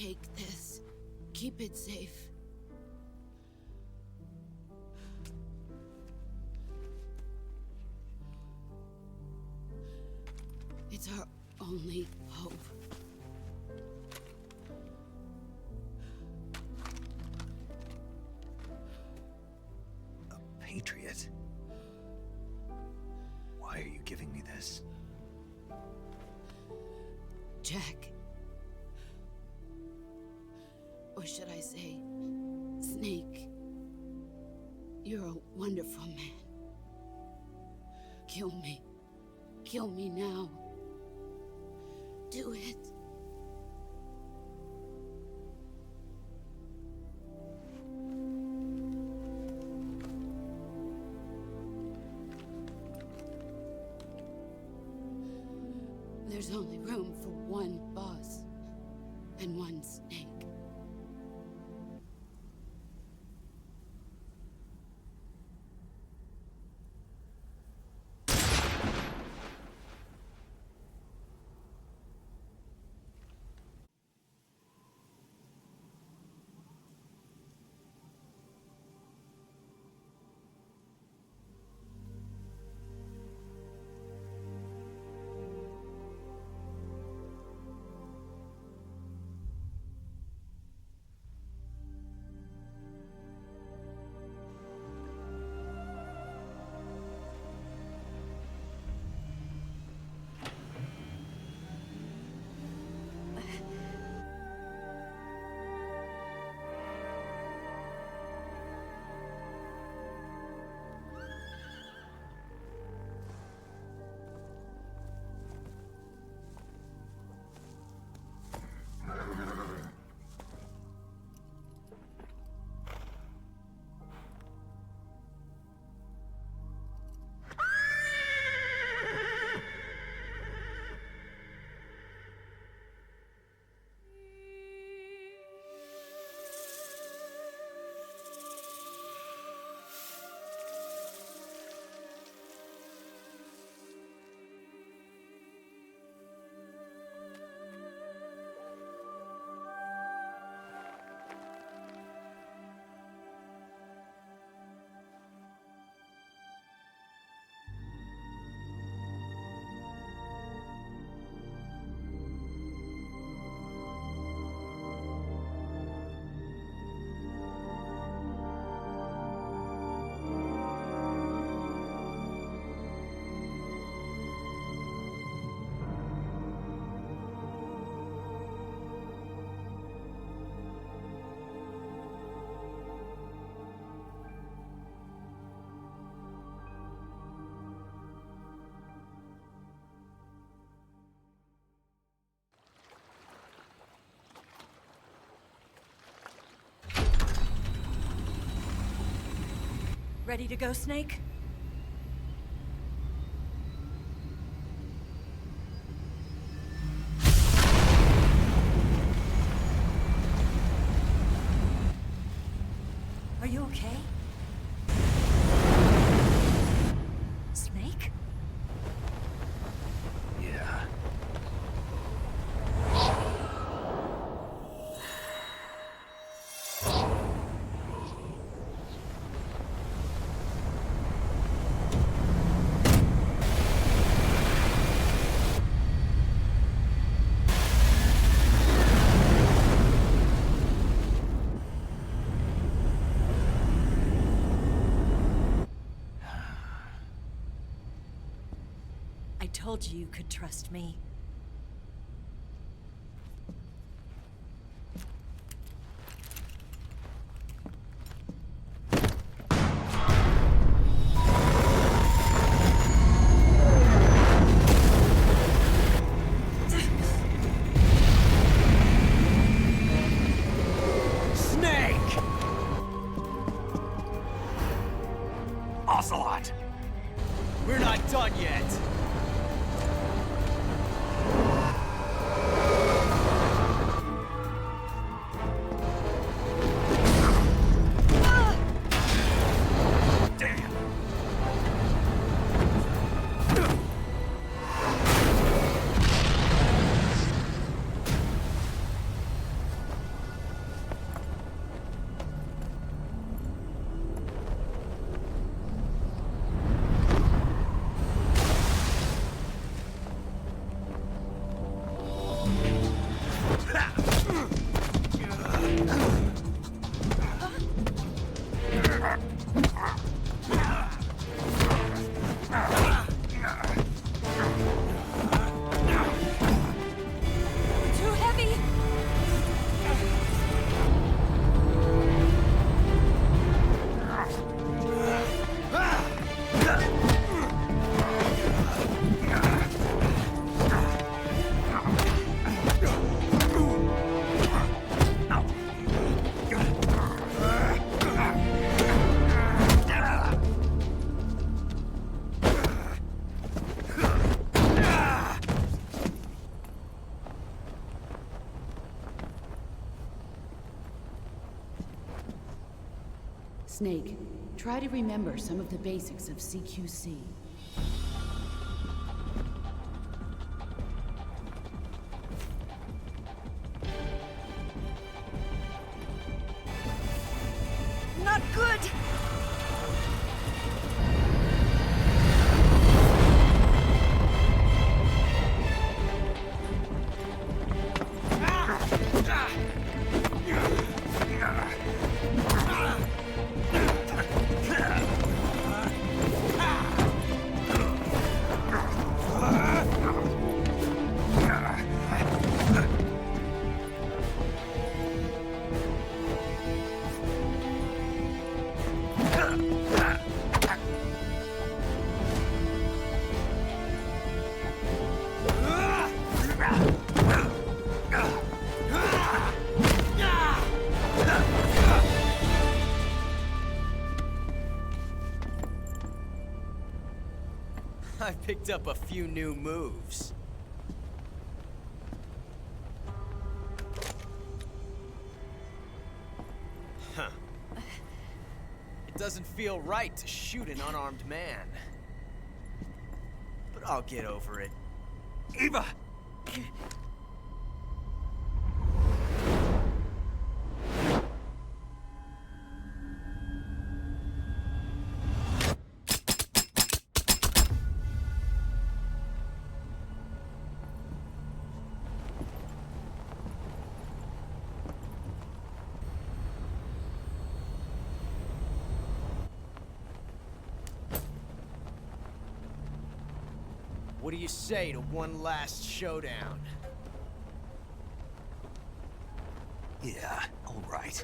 Take this. Keep it safe. It's our only hope. A Patriot? Why are you giving me this? Jack. Or should I say, Snake. You're a wonderful man. Kill me. Kill me now. Do it. There's only room for one boss and one Snake. Ready to go, Snake? Are you okay? Snake? Yeah. I told you you could trust me. Snake! Ocelot! We're not done yet! Snake, try to remember some of the basics of CQC. Not good! I picked up a few new moves. Huh. It doesn't feel right to shoot an unarmed man. But I'll get over it. Eva! What do you say to one last showdown? Yeah, all right.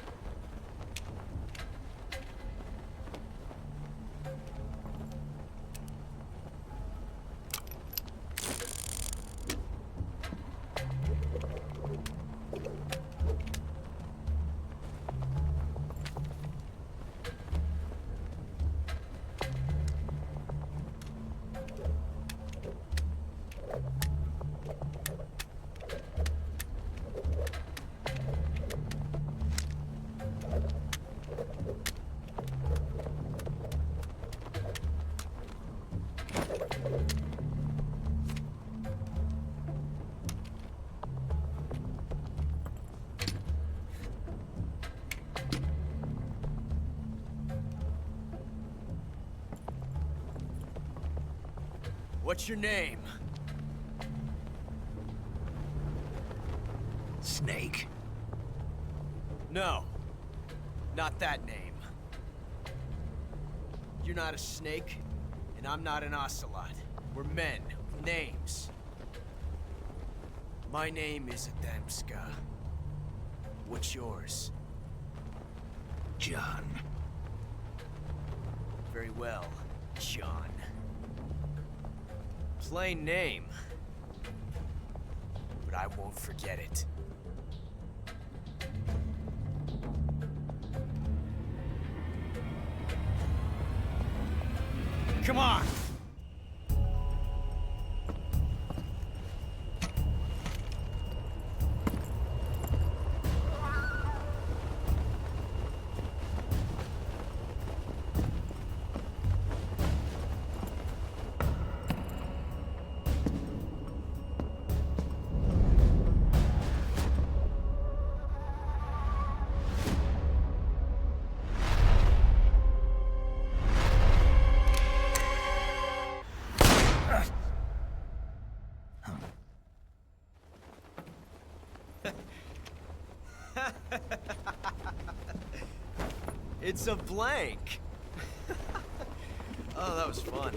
What's your name? Snake. No, not that name. You're not a snake, and I'm not an ocelot. We're men with names. My name is Adamska. What's yours? John. Very well, John. Plain name, but I won't forget it. Come on! It's a blank. Oh, that was fun.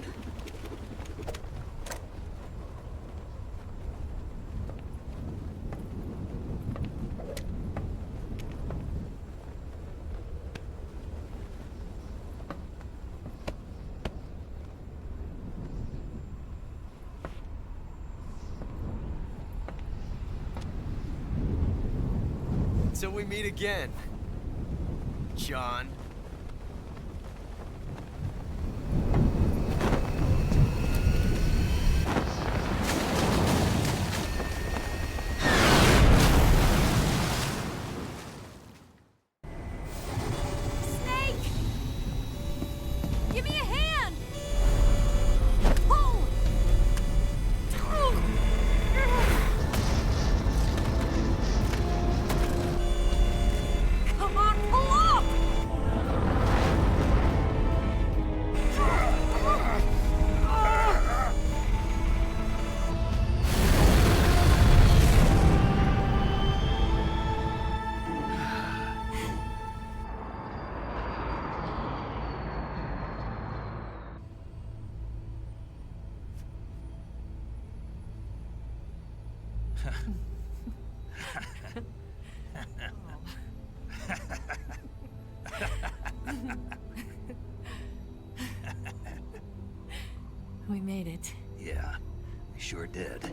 Until we meet again, John. Snake! We made it. Yeah, we sure did.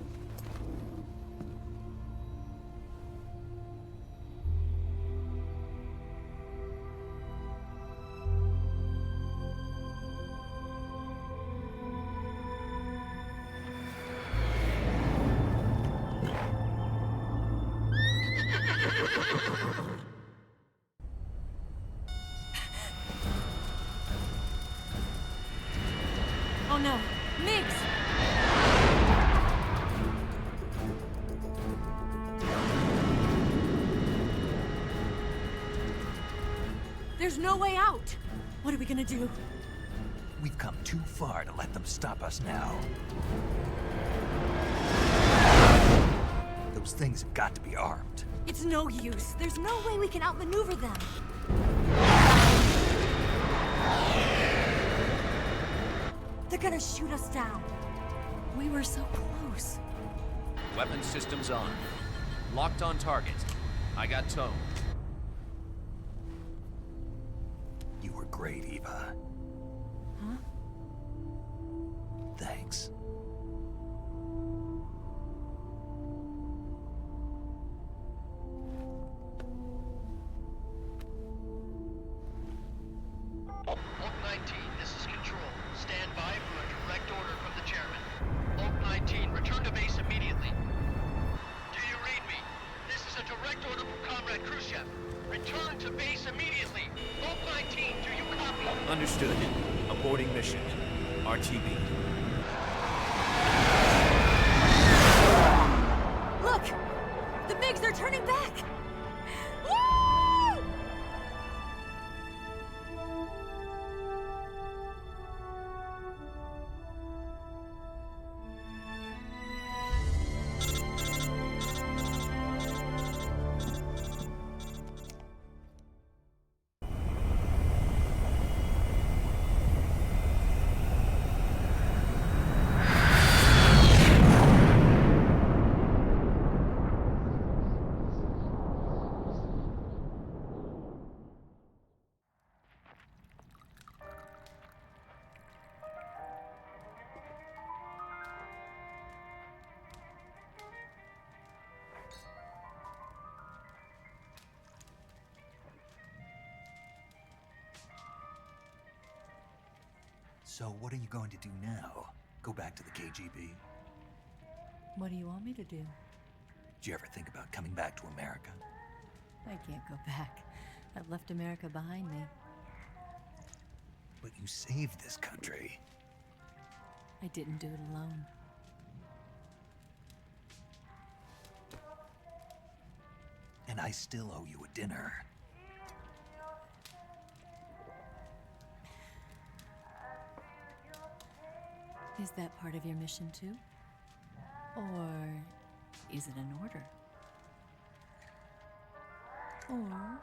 Oh no, Mix! There's no way out! What are we gonna do? We've come too far to let them stop us now. Those things have got to be armed. It's no use. There's no way we can outmaneuver them. They're gonna shoot us down. We were so close. Weapon systems on. Locked on target. I got tone. You were great, Eva. Huh? Thanks. Oak 19, this is Control. Stand by for a direct order from the chairman. Oak 19, return to base immediately. Do you read me? This is a direct order from Comrade Khrushchev. Return to base immediately. Oak 19, do you copy? Understood. Aborting mission. RTB. Look! The MiGs, they're turning back! Woo! So what are you going to do now? Go back to the KGB? What do you want me to do? Did you ever think about coming back to America? I can't go back. I've left America behind me. But you saved this country. I didn't do it alone. And I still owe you a dinner. Is that part of your mission too? Or is it an order? Or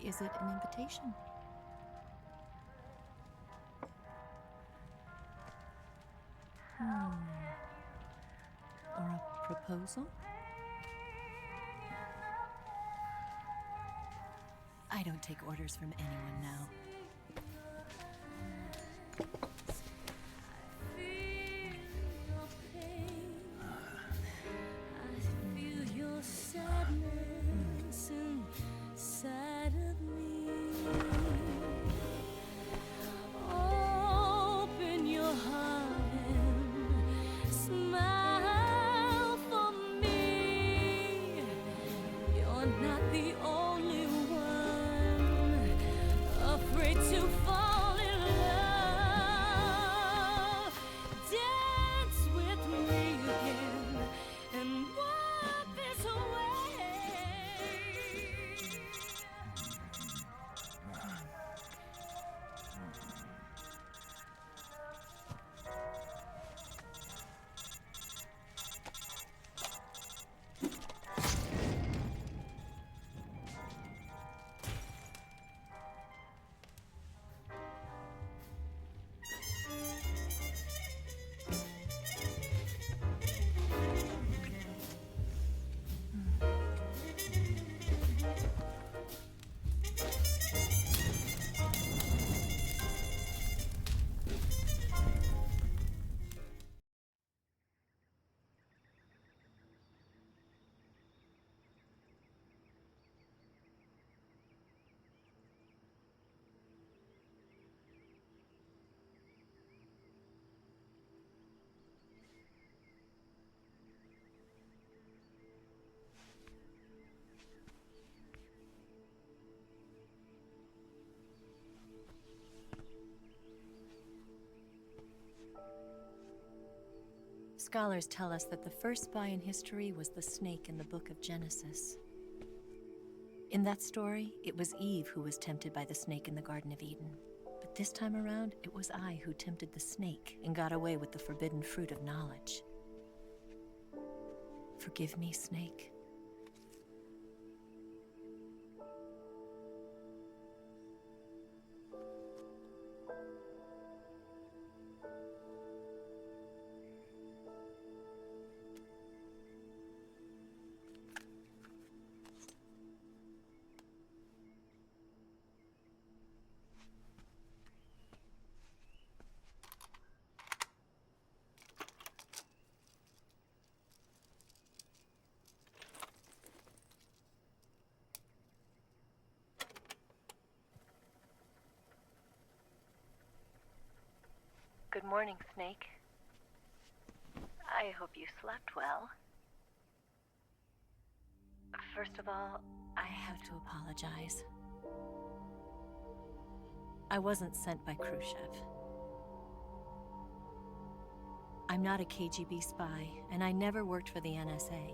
is it an invitation? Or a proposal? I don't take orders from anyone now. To fall in love. Scholars tell us that the first spy in history was the snake in the book of Genesis. In that story, it was Eve who was tempted by the snake in the Garden of Eden. But this time around, it was I who tempted the snake and got away with the forbidden fruit of knowledge. Forgive me, Snake. Good morning, Snake. I hope you slept well. First of all, I have to apologize. I wasn't sent by Khrushchev. I'm not a KGB spy, and I never worked for the NSA.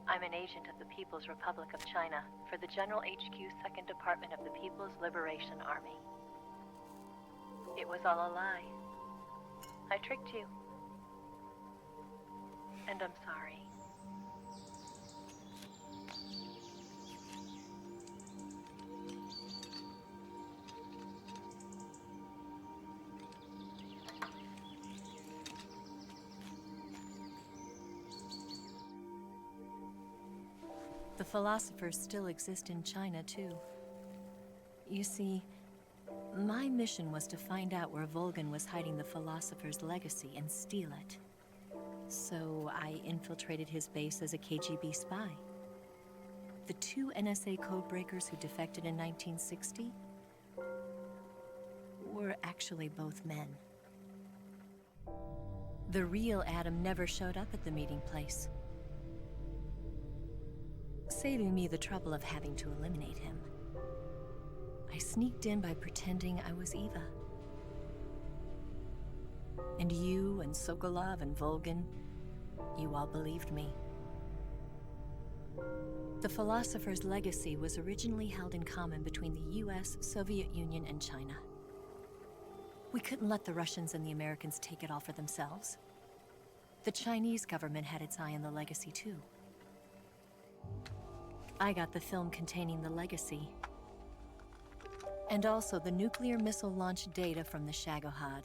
I'm an agent of the People's Republic of China for the General HQ 2nd Department of the People's Liberation Army. It was all a lie. I tricked you. And I'm sorry. The philosophers still exist in China, too. You see, my mission was to find out where Volgan was hiding the philosopher's legacy and steal it. So I infiltrated his base as a KGB spy. The two NSA codebreakers who defected in 1960 were actually both men. The real Adam never showed up at the meeting place, saving me the trouble of having to eliminate him. I sneaked in by pretending I was Eva. And you and Sokolov and Volgan, you all believed me. The philosopher's legacy was originally held in common between the US, Soviet Union, and China. We couldn't let the Russians and the Americans take it all for themselves. The Chinese government had its eye on the legacy too. I got the film containing the legacy, and also the nuclear missile launch data from the Shagohod.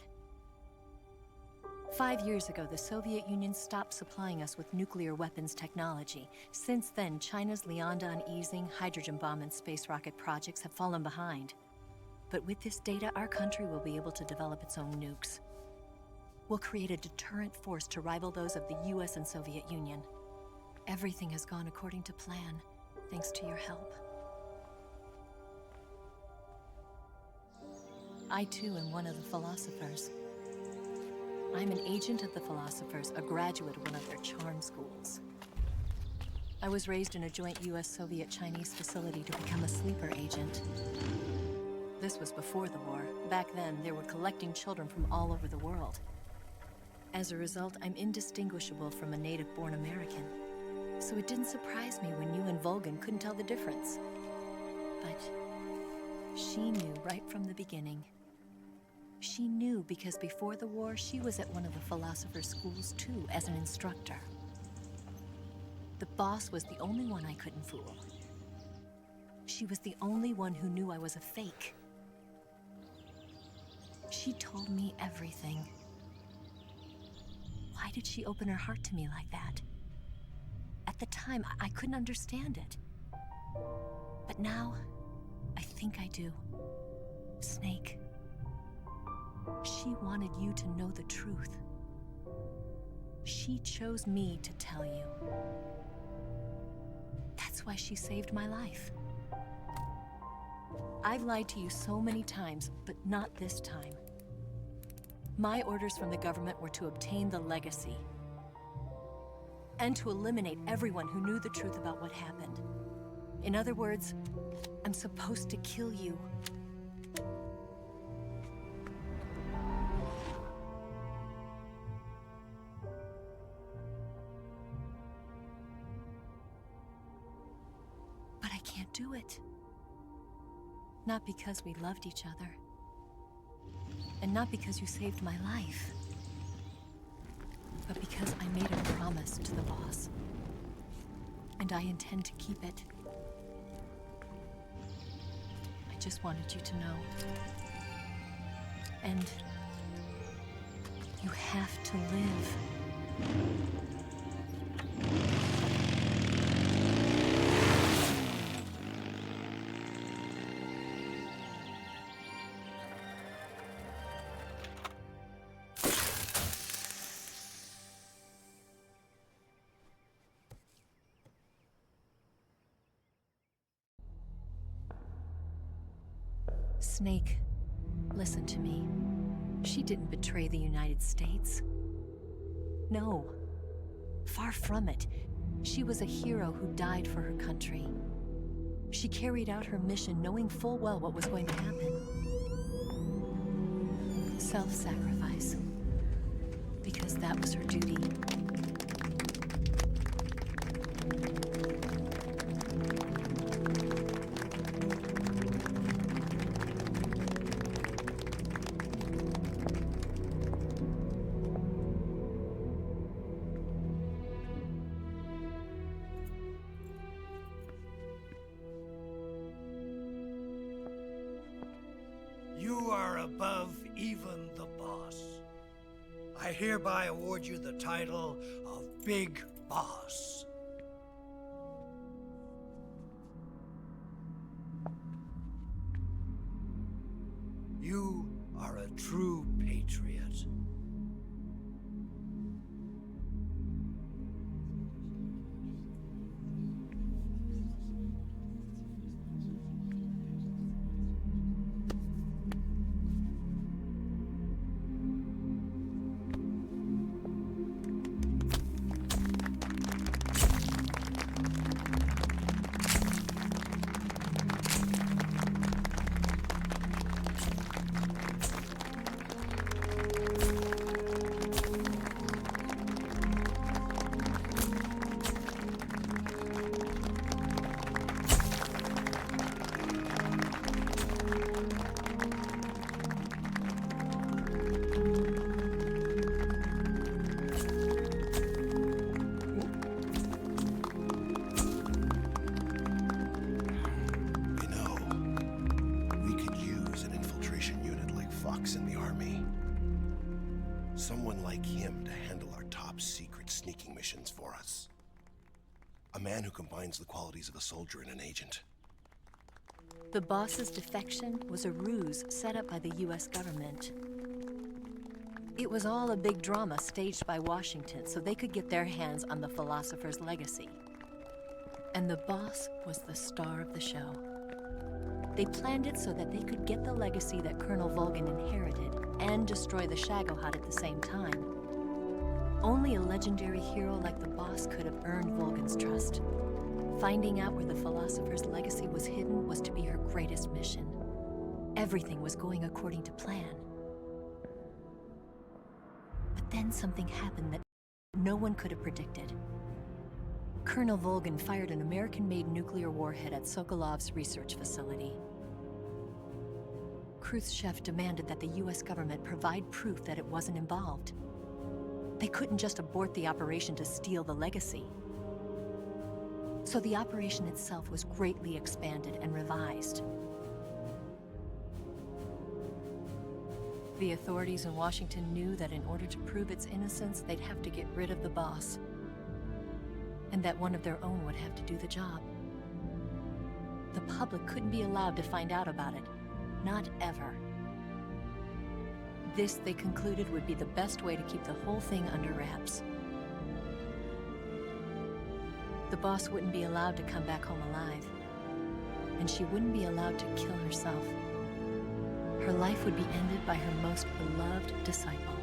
5 years ago, the Soviet Union stopped supplying us with nuclear weapons technology. Since then, China's Liaodong easing, hydrogen bomb, and space rocket projects have fallen behind. But with this data, our country will be able to develop its own nukes. We'll create a deterrent force to rival those of the US and Soviet Union. Everything has gone according to plan, thanks to your help. I too am one of the philosophers. I'm an agent of the philosophers, a graduate of one of their charm schools. I was raised in a joint US-Soviet-Chinese facility to become a sleeper agent. This was before the war. Back then, they were collecting children from all over the world. As a result, I'm indistinguishable from a native-born American. So it didn't surprise me when you and Volgan couldn't tell the difference. But she knew right from the beginning. She knew because before the war, she was at one of the philosopher's schools too, as an instructor. The boss was the only one I couldn't fool. She was the only one who knew I was a fake. She told me everything. Why did she open her heart to me like that? At the time, I couldn't understand it. But now, I think I do. Snake. She wanted you to know the truth. She chose me to tell you. That's why she saved my life. I've lied to you so many times, but not this time. My orders from the government were to obtain the legacy and to eliminate everyone who knew the truth about what happened. In other words, I'm supposed to kill you. can't do it. Not because we loved each other. And not because you saved my life. But because I made a promise to the boss. And I intend to keep it. I just wanted you to know. And you have to live. Snake, listen to me. She didn't betray the United States. No. Far from it. She was a hero who died for her country. She carried out her mission knowing full well what was going to happen. Self-sacrifice. Because that was her duty. You are above even the boss. I hereby award you the title of Big Boss. You are a true patriot. in the Army. Someone like him to handle our top secret sneaking missions for us. A man who combines the qualities of a soldier and an agent. The boss's defection was a ruse set up by the US government. It was all a big drama staged by Washington so they could get their hands on the philosopher's legacy. And the boss was the star of the show. They planned it so that they could get the legacy that Colonel Volgin inherited and destroy the Shagohod at the same time. Only a legendary hero like the boss could have earned Volgin's trust. Finding out where the philosopher's legacy was hidden was to be her greatest mission. Everything was going according to plan. But then something happened that no one could have predicted. Colonel Volgin fired an American-made nuclear warhead at Sokolov's research facility. Khrushchev demanded that the US government provide proof that it wasn't involved. They couldn't just abort the operation to steal the legacy. So the operation itself was greatly expanded and revised. The authorities in Washington knew that in order to prove its innocence, they'd have to get rid of the boss. And that one of their own would have to do the job. The public couldn't be allowed to find out about it. Not ever. This, they concluded, would be the best way to keep the whole thing under wraps. The boss wouldn't be allowed to come back home alive. And she wouldn't be allowed to kill herself. Her life would be ended by her most beloved disciple.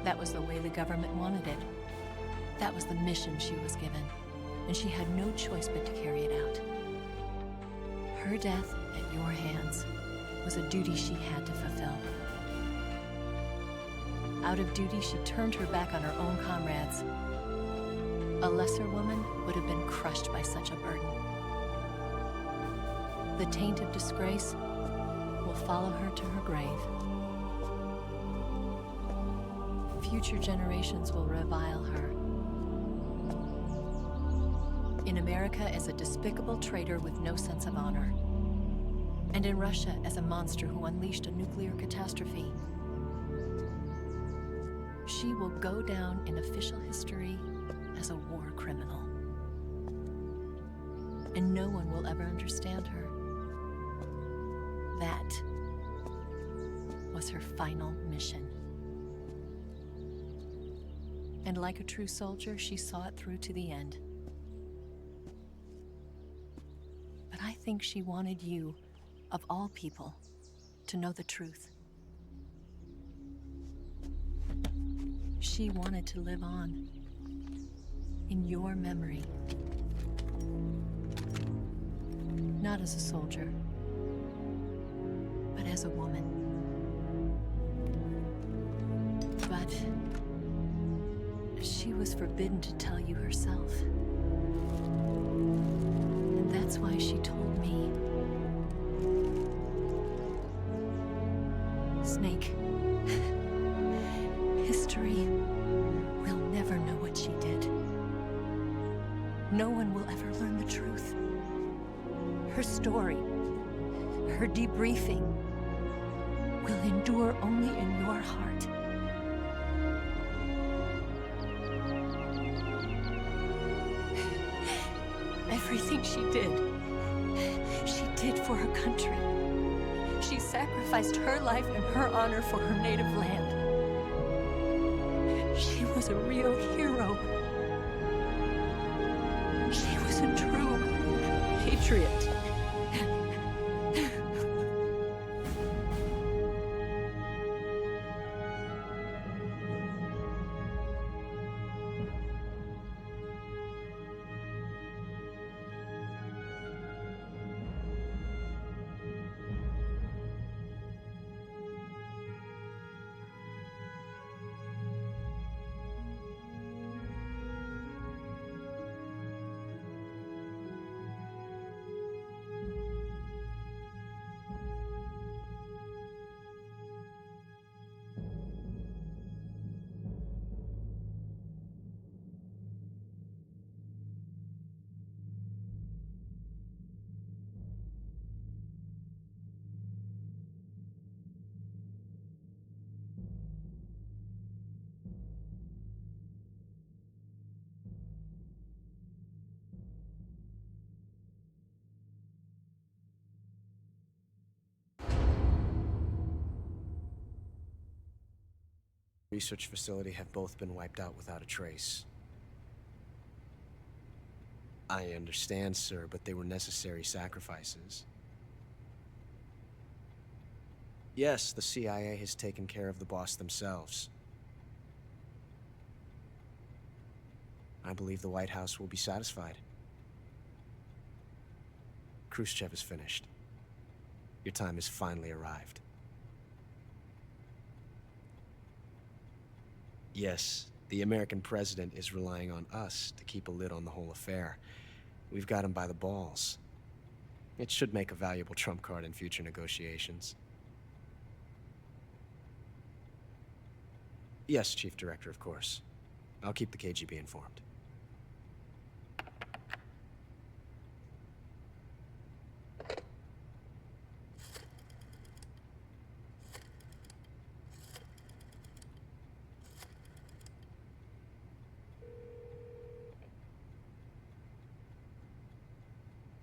That was the way the government wanted it. That was the mission she was given, and she had no choice but to carry it out. Her death at your hands was a duty she had to fulfill. Out of duty, she turned her back on her own comrades A lesser woman would have been crushed by such a burden. The taint of disgrace will follow her to her grave. Future generations will revile her. In America as a despicable traitor with no sense of honor. And in Russia as a monster who unleashed a nuclear catastrophe. She will go down in official history as a war criminal. And no one will ever understand her. That was her final mission. And like a true soldier, she saw it through to the end. But I think she wanted you, of all people, to know the truth. She wanted to live on in your memory. Not as a soldier, but as a woman. But she was forbidden to tell you herself. And that's why she told me. Snake, history will never know what she did. No one will ever learn the truth. Her story, her debriefing, will endure only in your heart. Everything she did for her country. She sacrificed her life and her honor for her native land. She was a real hero. She was a true patriot. Research facility have both been wiped out without a trace. I understand, sir, but they were necessary sacrifices. Yes, the CIA has taken care of the boss themselves. I believe the White House will be satisfied. Khrushchev is finished. Your time has finally arrived. Yes, the American president is relying on us to keep a lid on the whole affair. We've got him by the balls. It should make a valuable trump card in future negotiations. Yes, Chief Director, of course. I'll keep the KGB informed.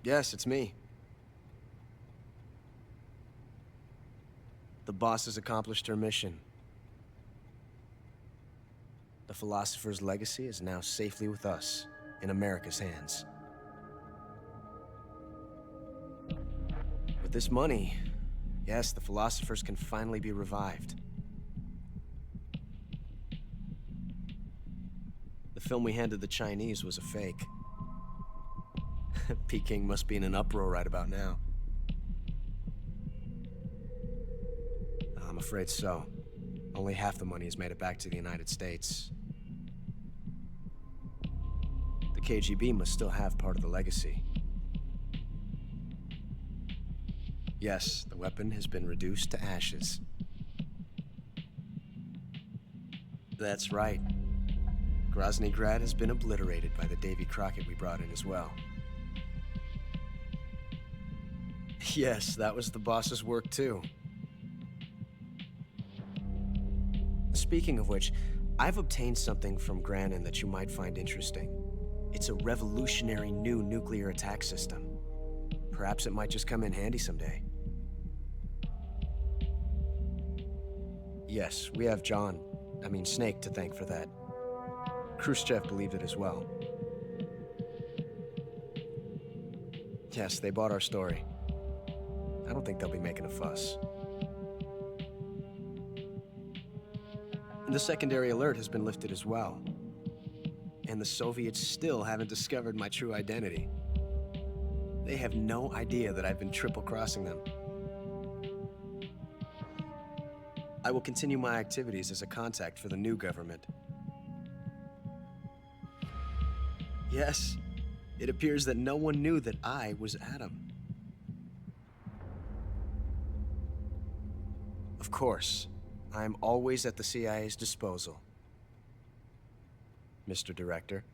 Yes, it's me. The boss has accomplished her mission. The philosopher's legacy is now safely with us, in America's hands. With this money, yes, the philosophers can finally be revived. The film we handed the Chinese was a fake. Peking must be in an uproar right about now. I'm afraid so. Only half the money has made it back to the United States. KGB must still have part of the legacy. Yes, the weapon has been reduced to ashes. That's right. Grozny Grad has been obliterated by the Davy Crockett we brought in as well. Yes, that was the boss's work too. Speaking of which, I've obtained something from Granin that you might find interesting. It's a revolutionary new nuclear attack system. Perhaps it might just come in handy someday. Yes, we have Snake to thank for that. Khrushchev believed it as well. Yes, they bought our story. I don't think they'll be making a fuss. The secondary alert has been lifted as well. And the Soviets still haven't discovered my true identity. They have no idea that I've been triple-crossing them. I will continue my activities as a contact for the new government. Yes, it appears that no one knew that I was Adam. Of course, I'm always at the CIA's disposal, Mr. Director.